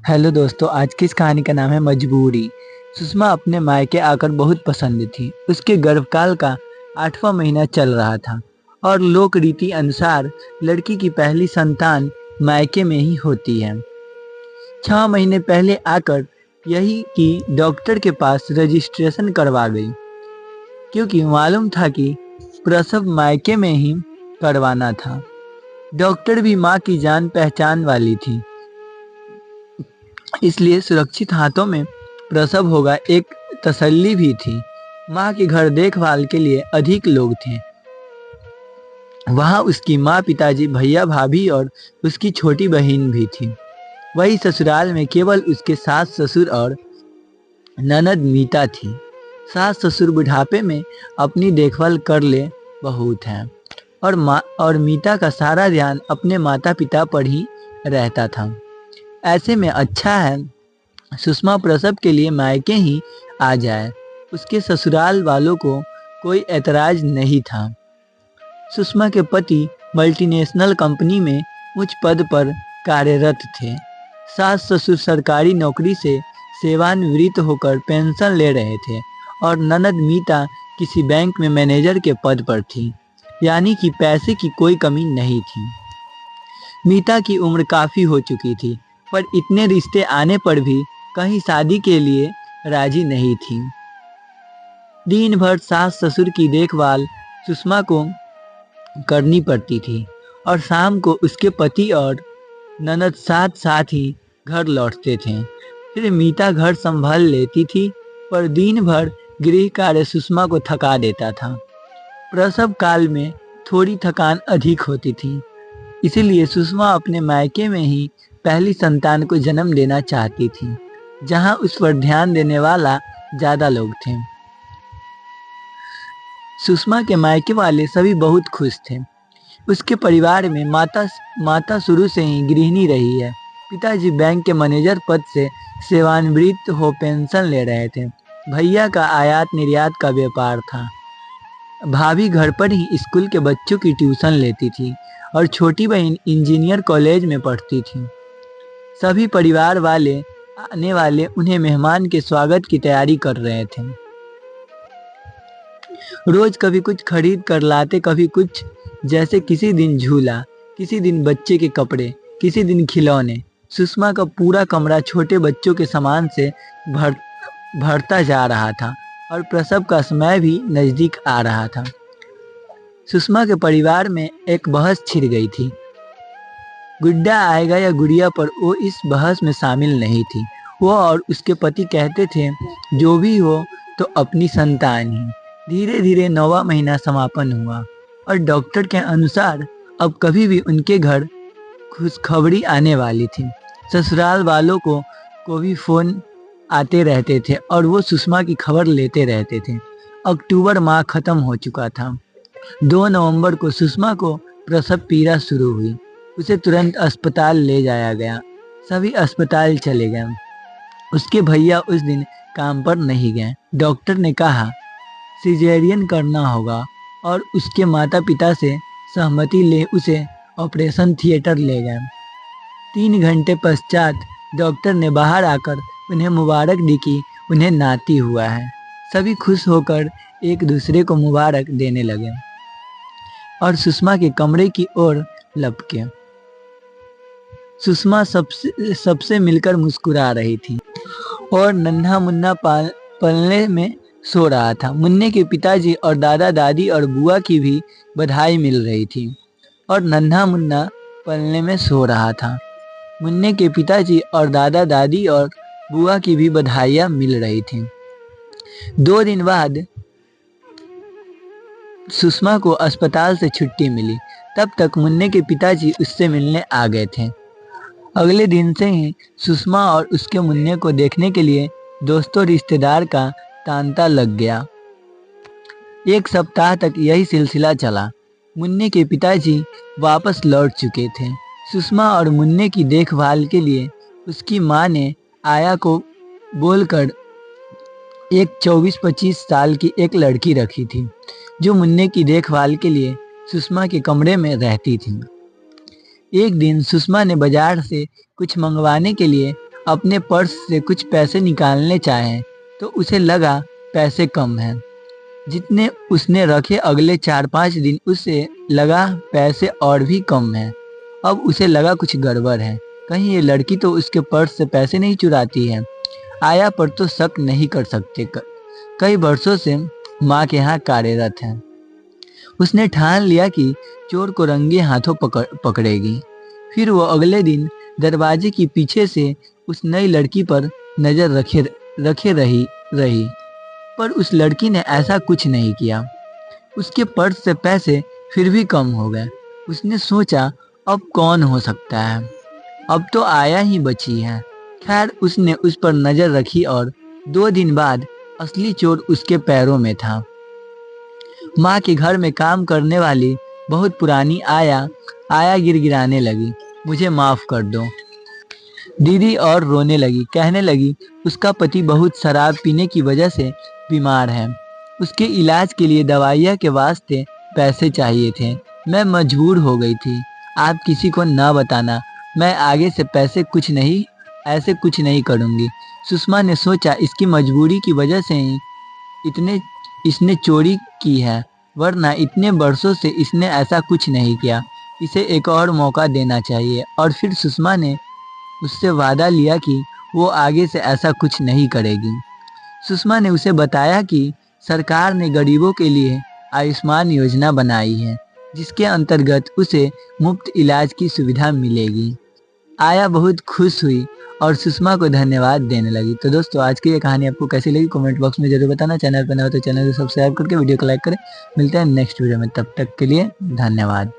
Hello दोस्तों, आज की इस कहानी का नाम है मजबूरी। सुषमा अपने मायके आकर बहुत पसंद थी। उसके गर्भकाल का 8वां महीना चल रहा था और लोक रीति अनुसार लड़की की पहली संतान मायके में ही होती है। 6 महीने पहले आकर यही कि डॉक्टर के पास रजिस्ट्रेशन करवा गई, क्योंकि मालूम था कि प्रसव मायके में ही करवाना था। डॉक्टर भी माँ की जान पहचान वाली थी, इसलिए सुरक्षित हाथों में प्रसव होगा एक तसल्ली भी थी। माँ के घर देखभाल के लिए अधिक लोग थे। वहाँ उसकी माँ, पिताजी, भैया, भाभी और उसकी छोटी बहन भी थी। वही ससुराल में केवल उसके सास ससुर और ननद मीता थी। सास ससुर बुढ़ापे में अपनी देखभाल कर ले बहुत हैं और मीता का सारा ध्यान अपने माता पिता पर ही रहता था। ऐसे में अच्छा है सुषमा प्रसव के लिए मायके ही आ जाए। उसके ससुराल वालों को कोई ऐतराज नहीं था। सुषमा के पति मल्टीनेशनल कंपनी में उच्च पद पर कार्यरत थे। सास ससुर सरकारी नौकरी से सेवानिवृत्त होकर पेंशन ले रहे थे और ननद मीता किसी बैंक में मैनेजर के पद पर थी, यानी कि पैसे की कोई कमी नहीं थी। मीता की उम्र काफ़ी हो चुकी थी, पर इतने रिश्ते आने पर भी कहीं शादी के लिए राजी नहीं थी। दिन भर सास ससुर की देखभाल सुषमा को करनी पड़ती थी और शाम को उसके पति और ननद साथ साथ ही घर लौटते थे। फिर मीता घर संभाल लेती थी, पर दिन भर गृह कार्य सुषमा को थका देता था। प्रसव काल में थोड़ी थकान अधिक होती थी, इसीलिए सुषमा अपने मायके में ही पहली संतान को जन्म देना चाहती थी, जहां उस पर ध्यान देने वाला ज्यादा लोग थे। सुषमा के मायके वाले सभी बहुत खुश थे। उसके परिवार में माता शुरू से ही गृहिणी रही है। पिताजी बैंक के मैनेजर पद से सेवानिवृत्त हो पेंशन ले रहे थे। भैया का आयात निर्यात का व्यापार था। भाभी घर पर ही स्कूल के बच्चों की ट्यूशन लेती थी और छोटी बहन इंजीनियर कॉलेज में पढ़ती थी। सभी परिवार वाले आने वाले उन्हें मेहमान के स्वागत की तैयारी कर रहे थे। रोज कभी कुछ खरीद कर लाते, कभी कुछ, जैसे किसी दिन झूला, किसी दिन बच्चे के कपड़े, किसी दिन खिलौने। सुषमा का पूरा कमरा छोटे बच्चों के सामान से भरता जा रहा था और प्रसव का समय भी नजदीक आ रहा था। सुषमा के परिवार में एक बहस छिड़ गई थी। गुड्डा आएगा या गुड़िया, पर वो इस बहस में शामिल नहीं थी। वो और उसके पति कहते थे, जो भी हो तो अपनी संतान ही। धीरे धीरे 9वां महीना समापन हुआ और डॉक्टर के अनुसार अब कभी भी उनके घर खुशखबरी आने वाली थी। ससुराल वालों को भी फोन आते रहते थे और वो सुषमा की खबर लेते रहते थे। अक्टूबर माह खत्म हो चुका था। 2 नवंबर को सुषमा को प्रसव पीड़ा शुरू हुई। उसे तुरंत अस्पताल ले जाया गया। सभी अस्पताल चले गए। उसके भैया उस दिन काम पर नहीं गए। डॉक्टर ने कहा सिजेरियन करना होगा और उसके माता पिता से सहमति ले उसे ऑपरेशन थिएटर ले गए। 3 घंटे पश्चात डॉक्टर ने बाहर आकर उन्हें मुबारक दी कि उन्हें नाती हुआ है। सभी खुश होकर एक दूसरे को मुबारक देने लगे और सुषमा के कमरे की ओर लपके। सुषमा सबसे मिलकर मुस्कुरा रही थी और नन्हा मुन्ना पलने में सो रहा था। मुन्ने के पिताजी और दादा दादी और बुआ की भी बधाई मिल रही थी और नन्हा मुन्ना पलने में सो रहा था। मुन्ने के पिताजी और दादा दादी और बुआ की भी बधाइयाँ मिल रही थी। 2 दिन बाद सुषमा को अस्पताल से छुट्टी मिली। तब तक मुन्ने के पिताजी उससे मिलने आ गए थे। अगले दिन से ही सुषमा और उसके मुन्ने को देखने के लिए दोस्तों रिश्तेदार का तांता लग गया। 1 सप्ताह तक यही सिलसिला चला। मुन्ने के पिताजी वापस लौट चुके थे। सुषमा और मुन्ने की देखभाल के लिए उसकी माँ ने आया को बोलकर एक 24-25 साल की एक लड़की रखी थी, जो मुन्ने की देखभाल के लिए सुषमा के कमरे में रहती थी। एक दिन सुषमा ने बाजार से कुछ मंगवाने के लिए अपने पर्स से कुछ पैसे निकालने चाहे तो उसे लगा पैसे कम हैं। जितने उसने रखे अगले 4-5 दिन उसे लगा पैसे और भी कम हैं। अब उसे लगा कुछ गड़बड़ है, कहीं ये लड़की तो उसके पर्स से पैसे नहीं चुराती है। आया पर तो शक नहीं कर सकते, कई वर्षों से माँ के यहाँ कार्यरत है। उसने ठान लिया कि चोर को रंगे हाथों पकड़ेगी। फिर वो अगले दिन दरवाजे के पीछे से उस नई लड़की पर नजर रखे रही, पर उस लड़की ने ऐसा कुछ नहीं किया। उसके पर्स से पैसे फिर भी कम हो गए। उसने सोचा अब कौन हो सकता है, अब तो आया ही बची है। खैर उसने उस पर नजर रखी और 2 दिन बाद असली चोर उसके पैरों में था। माँ के घर में काम करने वाली बहुत पुरानी आया गिड़गिड़ाने लगी, मुझे माफ कर दो दीदी, और रोने लगी। कहने लगी उसका पति बहुत शराब पीने की वजह से बीमार है, उसके इलाज के लिए दवाइयाँ के वास्ते पैसे चाहिए थे। मैं मजबूर हो गई थी, आप किसी को ना बताना, मैं आगे से ऐसे कुछ नहीं करूँगी। सुषमा ने सोचा इसकी मजबूरी की वजह से ही इसने चोरी की है, वरना इतने वर्षों से इसने ऐसा कुछ नहीं किया। इसे एक और मौका देना चाहिए। और फिर सुषमा ने उससे वादा लिया कि वो आगे से ऐसा कुछ नहीं करेगी। सुषमा ने उसे बताया कि सरकार ने गरीबों के लिए आयुष्मान योजना बनाई है, जिसके अंतर्गत उसे मुफ्त इलाज की सुविधा मिलेगी। आया बहुत खुश हुई और सुषमा को धन्यवाद देने लगी। तो दोस्तों आज की ये कहानी आपको कैसी लगी कमेंट बॉक्स में जरूर बताना। चैनल पर नए हो तो चैनल को सब्सक्राइब करके वीडियो को लाइक करें। मिलते हैं नेक्स्ट वीडियो में, तब तक के लिए धन्यवाद।